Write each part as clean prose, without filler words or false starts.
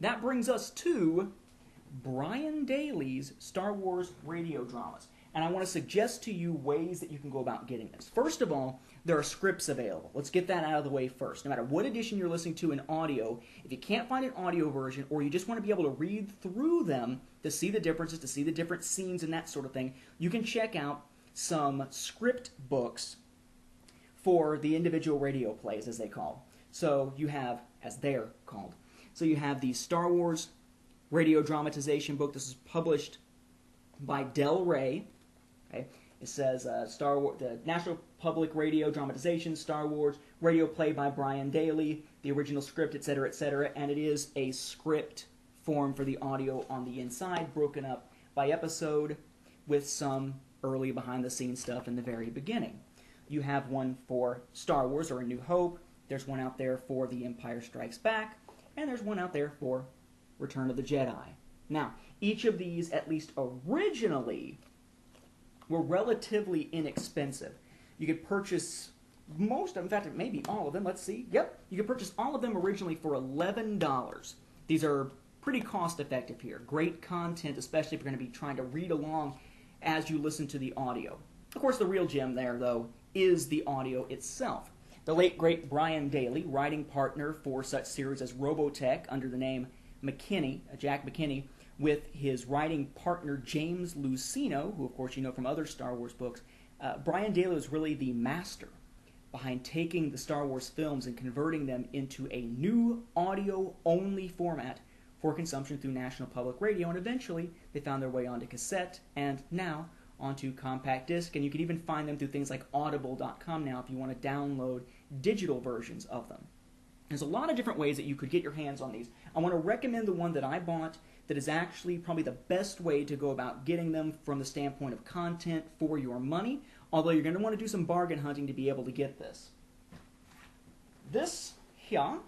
that brings us to Brian Daley's Star Wars radio dramas. And I want to suggest to you ways that you can go about getting this. First of all, there are scripts available. Let's get that out of the way first. No matter what edition you're listening to in audio, if you can't find an audio version or you just want to be able to read through them to see the differences, to see the different scenes and that sort of thing, you can check out some script books for the individual radio plays, as they call. So you have, as they're called, so you have the Star Wars radio dramatization book. This is published by Del Rey. Okay. It says Star Wars, the National Public Radio dramatization, Star Wars radio play by Brian Daley, the original script, etc., and it is a script form for the audio on the inside, broken up by episode with some early behind-the-scenes stuff in the very beginning. You have one for Star Wars or A New Hope, there's one out there for The Empire Strikes Back, and there's one out there for Return of the Jedi. Now, each of these, at least originally, were relatively inexpensive. You could purchase most of them, in fact, maybe all of them, let's see. Yep, you could purchase all of them originally for $11. These are pretty cost-effective here. Great content, especially if you're going to be trying to read along as you listen to the audio. Of course, the real gem there, though, is the audio itself. The late, great Brian Daley, writing partner for such series as Robotech under the name McKinney, Jack McKinney, with his writing partner James Luceno, who of course you know from other Star Wars books. Brian Daley was really the master behind taking the Star Wars films and converting them into a new audio-only format for consumption through National Public Radio, and eventually they found their way onto cassette and now onto compact disc, and you can even find them through things like audible.com now if you want to download digital versions of them. There's a lot of different ways that you could get your hands on these. I want to recommend the one that I bought that is actually probably the best way to go about getting them from the standpoint of content for your money, although you're going to want to do some bargain hunting to be able to get this. This here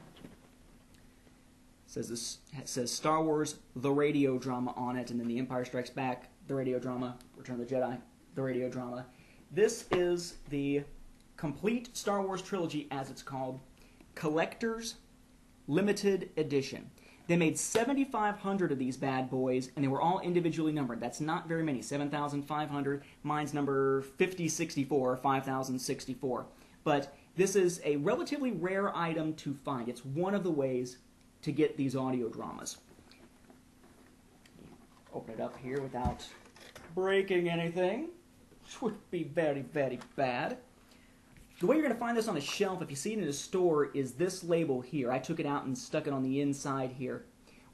says Star Wars, the radio drama on it, and then The Empire Strikes Back, the radio drama, Return of the Jedi, the radio drama. This is the complete Star Wars trilogy, as it's called, Collector's Limited Edition. They made 7,500 of these bad boys, and they were all individually numbered. That's not very many, 7,500. Mine's number 5064, 5064. But this is a relatively rare item to find. It's one of the ways to get these audio dramas. Open it up here without breaking anything, which would be very, very bad. The way you're going to find this on a shelf, if you see it in a store, is this label here. I took it out and stuck it on the inside here,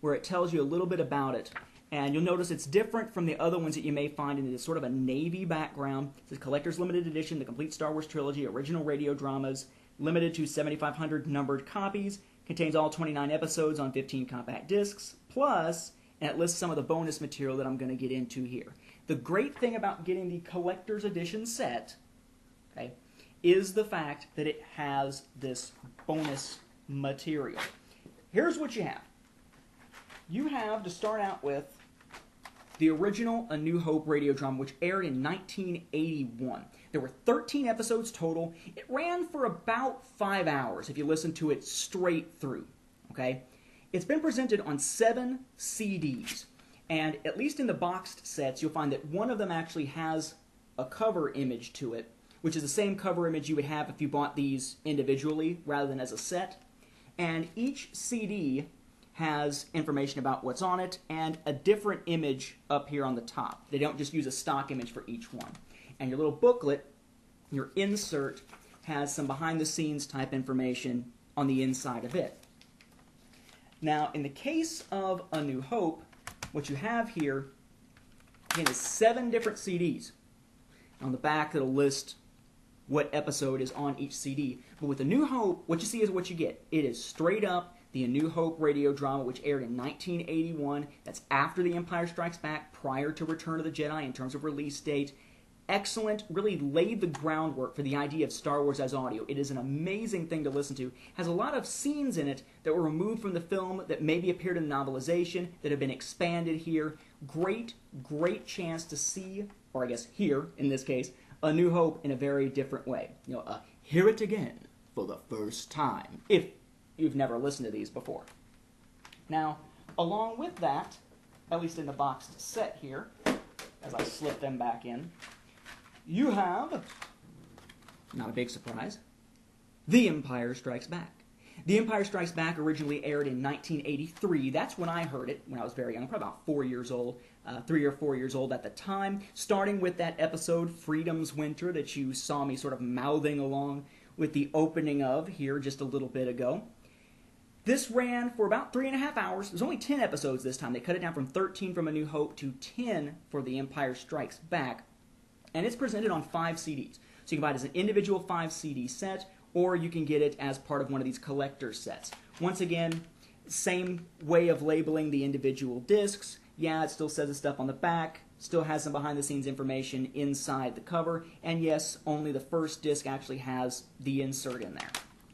where it tells you a little bit about it. And you'll notice it's different from the other ones that you may find in this sort of a navy background. It says Collector's Limited Edition, the complete Star Wars trilogy, original radio dramas, limited to 7,500 numbered copies, contains all 29 episodes on 15 compact discs, plus, and it lists some of the bonus material that I'm going to get into here. The great thing about getting the Collector's Edition set, okay, is the fact that it has this bonus material. Here's what you have. You have, to start out with, the original A New Hope radio drama, which aired in 1981. There were 13 episodes total. It ran for about 5 hours if you listen to it straight through. Okay? It's been presented on 7 CDs. And at least in the boxed sets, you'll find that one of them actually has a cover image to it, which is the same cover image you would have if you bought these individually rather than as a set. And each CD has information about what's on it and a different image up here on the top. They don't just use a stock image for each one. And your little booklet, your insert, has some behind-the-scenes type information on the inside of it. Now, in the case of A New Hope, what you have here, again, is 7 different CDs. On the back, it'll list what episode is on each CD. But with A New Hope, what you see is what you get. It is straight up the A New Hope radio drama, which aired in 1981. That's after The Empire Strikes Back, prior to Return of the Jedi in terms of release date. Excellent, really laid the groundwork for the idea of Star Wars as audio. It is an amazing thing to listen to. Has a lot of scenes in it that were removed from the film that maybe appeared in the novelization, that have been expanded here. Great, great chance to see, or I guess hear, in this case, A New Hope in a very different way. You know, hear it again for the first time, if you've never listened to these before. Now, Along with that, at least in the boxed set here, as I slip them back in, you have, not a big surprise, The Empire Strikes Back. The Empire Strikes Back originally aired in 1983. That's when I heard it, when I was very young, probably about 4 years old, 3 or 4 years old at the time, starting with that episode, Freedom's Winter, that you saw me sort of mouthing along with the opening of here just a little bit ago. This ran for about 3.5 hours. There's only 10 episodes this time. They cut it down from 13 from A New Hope to 10 for The Empire Strikes Back. And it's presented on 5 CDs. So you can buy it as an individual 5 CD set, or you can get it as part of one of these collector sets. Once again, same way of labeling the individual discs. Yeah, it still says the stuff on the back, still has some behind-the-scenes information inside the cover, and yes, only the first disc actually has the insert in there.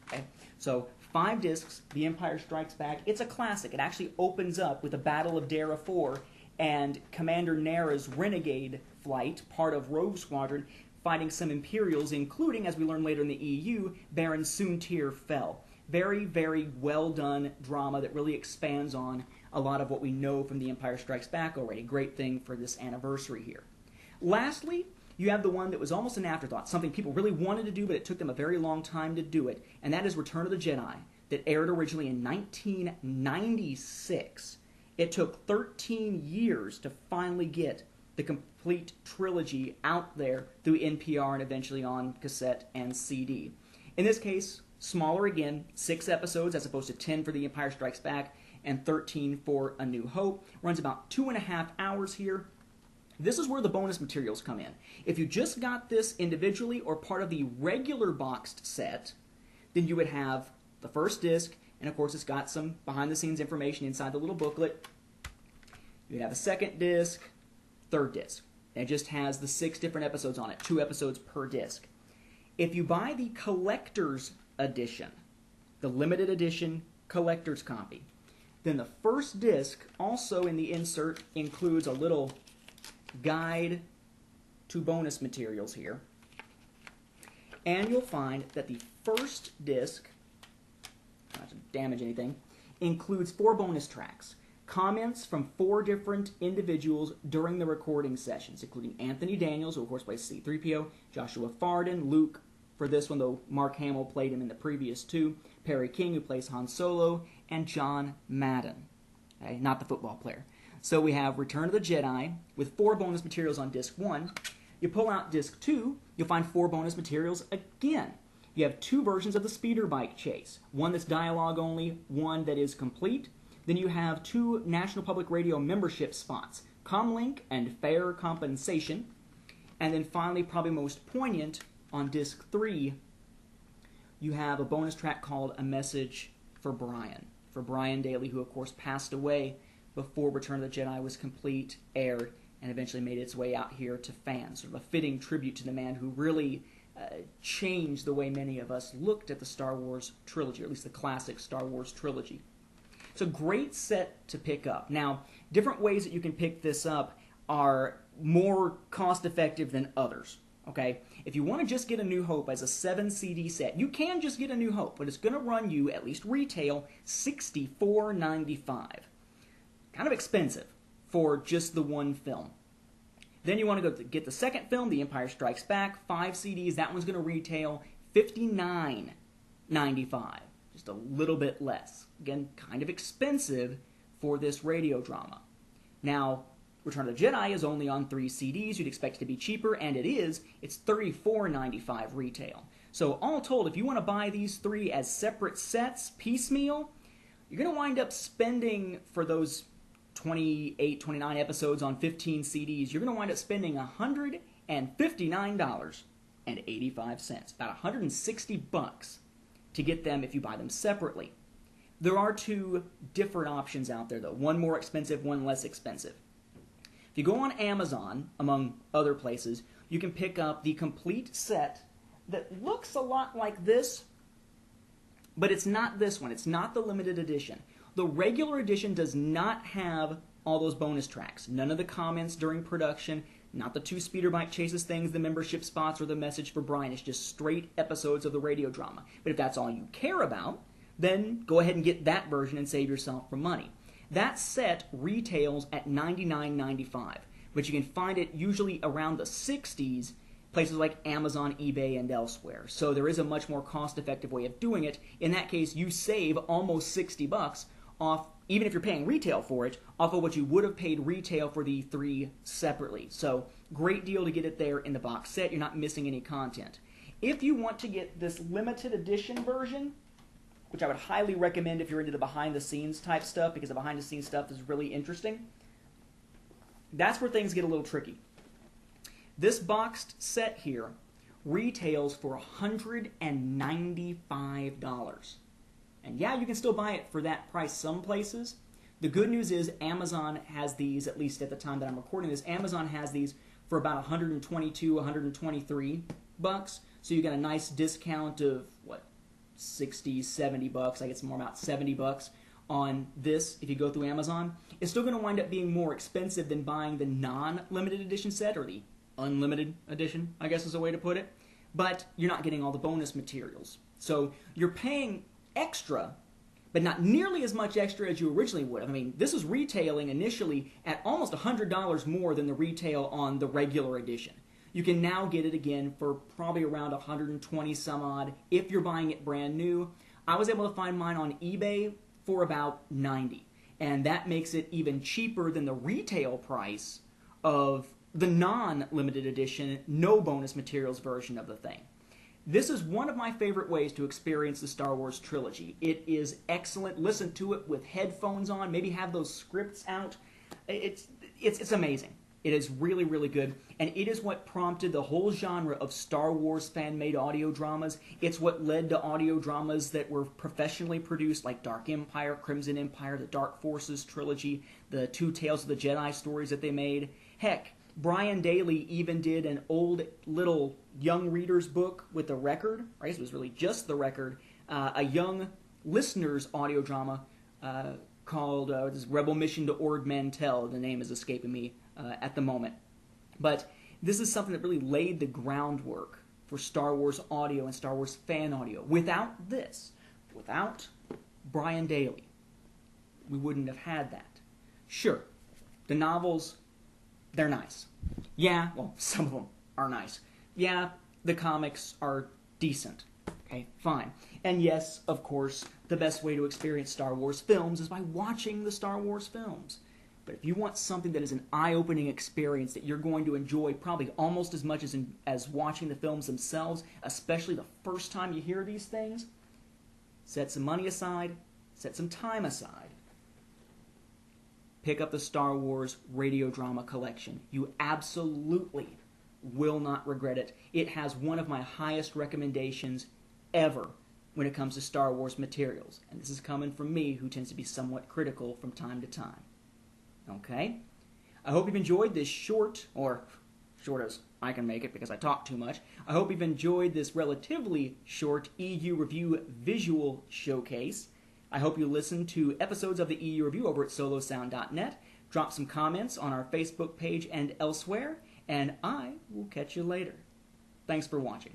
Okay? So 5 discs, The Empire Strikes Back. It's a classic. It actually opens up with the Battle of Dara 4 and Commander Nera's Renegade flight, part of Rogue Squadron, fighting some Imperials, including, as we learn later in the EU, Baron Soontir Fel. Very, very well-done drama that really expands on a lot of what we know from The Empire Strikes Back already. Great thing for this anniversary here. Lastly, you have the one that was almost an afterthought, something people really wanted to do, but it took them a very long time to do it, and that is Return of the Jedi, that aired originally in 1996. It took 13 years to finally get the complete trilogy out there through NPR and eventually on cassette and CD. In this case, smaller again, 6 episodes as opposed to 10 for The Empire Strikes Back and 13 for A New Hope. Runs about 2.5 hours here. This is where the bonus materials come in. If you just got this individually or part of the regular boxed set, then you would have the first disc, and of course it's got some behind-the-scenes information inside the little booklet. You'd have a second disc, third disc. And it just has the 6 different episodes on it, 2 episodes per disc. If you buy the collector's edition, the limited edition collector's copy, then the first disc also in the insert includes a little guide to bonus materials here. And you'll find that the first disc, not to damage anything, includes 4 bonus tracks. Comments from 4 different individuals during the recording sessions, including Anthony Daniels, who of course plays C-3PO, Joshua Farden, Luke, for this one, though Mark Hamill played him in the previous 2, Perry King, who plays Han Solo, and John Madden, okay, not the football player. So we have Return of the Jedi with 4 bonus materials on Disc 1. You pull out Disc 2, you'll find 4 bonus materials again. You have 2 versions of the speeder bike chase, one that's dialogue only, one that is complete. Then you have 2 National Public Radio membership spots, Comlink and Fair Compensation. And then finally, probably most poignant, on Disc 3, you have a bonus track called A Message for Brian Daly, who of course passed away before Return of the Jedi was complete, aired, and eventually made its way out here to fans. Sort of a fitting tribute to the man who really changed the way many of us looked at the Star Wars trilogy, or at least the classic Star Wars trilogy. It's a great set to pick up. Now, different ways that you can pick this up are more cost-effective than others. Okay? If you want to just get A New Hope as a 7 CD set, you can just get A New Hope, but it's going to run you, at least retail, $64.95. Kind of expensive for just the one film. Then you want to go get the second film, The Empire Strikes Back, 5 CDs. That one's going to retail $59.95. Just a little bit less. Again, kind of expensive for this radio drama. Now, Return of the Jedi is only on 3 CDs. You'd expect it to be cheaper, and it is. It's $34.95 retail. So all told, if you want to buy these 3 as separate sets, piecemeal, you're going to wind up spending, for those 28, 29 episodes on 15 CDs, you're going to wind up spending $159.85. About $160 to get them if you buy them separately. There are 2 different options out there, though. One more expensive, one less expensive. If you go on Amazon, among other places, you can pick up the complete set that looks a lot like this, but it's not this one. It's not the limited edition. The regular edition does not have all those bonus tracks. None of the comments during production, not the 2 speeder bike chases things, the membership spots, or the message for Brian. It's just straight episodes of the radio drama. But if that's all you care about, then go ahead and get that version and save yourself some money. That set retails at $99.95, but you can find it usually around the 60s, places like Amazon, eBay, and elsewhere. So there is a much more cost-effective way of doing it. In that case, you save almost $60 off, even if you're paying retail for it, off of what you would have paid retail for the 3 separately. So great deal to get it there in the box set. You're not missing any content. If you want to get this limited edition version, which I would highly recommend if you're into the behind-the-scenes type stuff, because the behind-the-scenes stuff is really interesting, that's where things get a little tricky. This boxed set here retails for $195. And yeah, you can still buy it for that price some places. The good news is Amazon has these, at least at the time that I'm recording this, Amazon has these for about 122, 123 bucks. So you get a nice discount of, what, 60, 70 bucks. I get some more, about 70 bucks on this if you go through Amazon. It's still going to wind up being more expensive than buying the non-limited edition set, or the unlimited edition, I guess is a way to put it. But you're not getting all the bonus materials. So you're paying extra, but not nearly as much extra as you originally would have. I mean, this is retailing initially at almost $100 more than the retail on the regular edition. You can now get it again for probably around 120 some odd if you're buying it brand new. I was able to find mine on eBay for about 90, and that makes it even cheaper than the retail price of the non-limited edition, no bonus materials version of the thing. This is one of my favorite ways to experience the Star Wars trilogy. It is excellent. Listen to it with headphones on. Maybe have those scripts out. It's amazing. It is really, really good. And it is what prompted the whole genre of Star Wars fan-made audio dramas. It's what led to audio dramas that were professionally produced, like Dark Empire, Crimson Empire, the Dark Forces trilogy, the 2 Tales of the Jedi stories that they made. Heck, Brian Daley even did an old little young reader's book with the record, right? It was really just the record, a young listener's audio drama called Rebel Mission to Ord Mantell. The name is escaping me at the moment. But this is something that really laid the groundwork for Star Wars audio and Star Wars fan audio. Without this, without Brian Daley, we wouldn't have had that. Sure, the novels, they're nice. Yeah, well, some of them are nice. Yeah, the comics are decent. Okay, fine. And yes, of course, the best way to experience Star Wars films is by watching the Star Wars films. But if you want something that is an eye-opening experience that you're going to enjoy probably almost as much as watching the films themselves, especially the first time you hear these things, set some money aside, set some time aside. Pick up the Star Wars radio drama collection. You absolutely will not regret it. It has one of my highest recommendations ever when it comes to Star Wars materials. And this is coming from me, who tends to be somewhat critical from time to time. Okay? I hope you've enjoyed this short, or short as I can make it because I talk too much. I hope you've enjoyed this relatively short EU Review visual showcase. I hope you listen to episodes of the EU Review over at solosound.net. Drop some comments on our Facebook page and elsewhere, and I will catch you later. Thanks for watching.